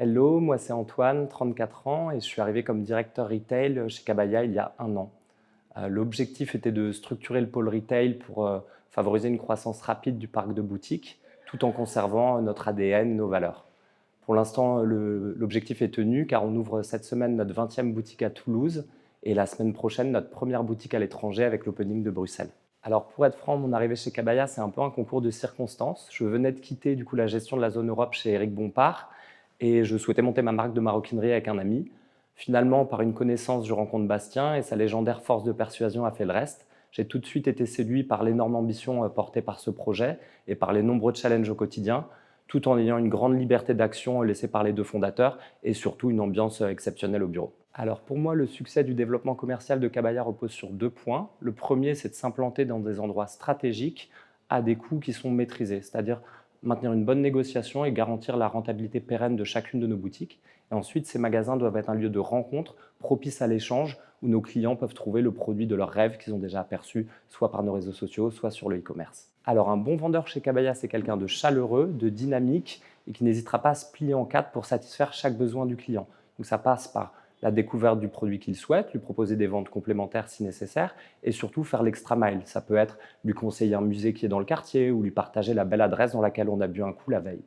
Hello, moi c'est Antoine, 34 ans et je suis arrivé comme directeur retail chez Kabaya il y a un an. L'objectif était de structurer le pôle retail pour favoriser une croissance rapide du parc de boutiques tout en conservant notre ADN, nos valeurs. Pour l'instant, l'objectif est tenu car on ouvre cette semaine notre 20e boutique à Toulouse et la semaine prochaine notre première boutique à l'étranger avec l'opening de Bruxelles. Alors pour être franc, mon arrivée chez Kabaya, c'est un peu un concours de circonstances. Je venais de quitter du coup la gestion de la zone Europe chez Eric Bompard et je souhaitais monter ma marque de maroquinerie avec un ami. Finalement, par une connaissance, je rencontre Bastien et sa légendaire force de persuasion a fait le reste. J'ai tout de suite été séduit par l'énorme ambition portée par ce projet et par les nombreux challenges au quotidien, tout en ayant une grande liberté d'action laissée par les deux fondateurs et surtout une ambiance exceptionnelle au bureau. Alors pour moi, le succès du développement commercial de Kabaya repose sur deux points. Le premier, c'est de s'implanter dans des endroits stratégiques à des coûts qui sont maîtrisés, c'est-à-dire maintenir une bonne négociation et garantir la rentabilité pérenne de chacune de nos boutiques. Et ensuite, ces magasins doivent être un lieu de rencontre propice à l'échange où nos clients peuvent trouver le produit de leurs rêves qu'ils ont déjà aperçu, soit par nos réseaux sociaux, soit sur le e-commerce. Alors un bon vendeur chez Kabaya, c'est quelqu'un de chaleureux, de dynamique et qui n'hésitera pas à se plier en quatre pour satisfaire chaque besoin du client. Donc ça passe par la découverte du produit qu'il souhaite, lui proposer des ventes complémentaires si nécessaire et surtout faire l'extra mile. Ça peut être lui conseiller un musée qui est dans le quartier ou lui partager la belle adresse dans laquelle on a bu un coup la veille.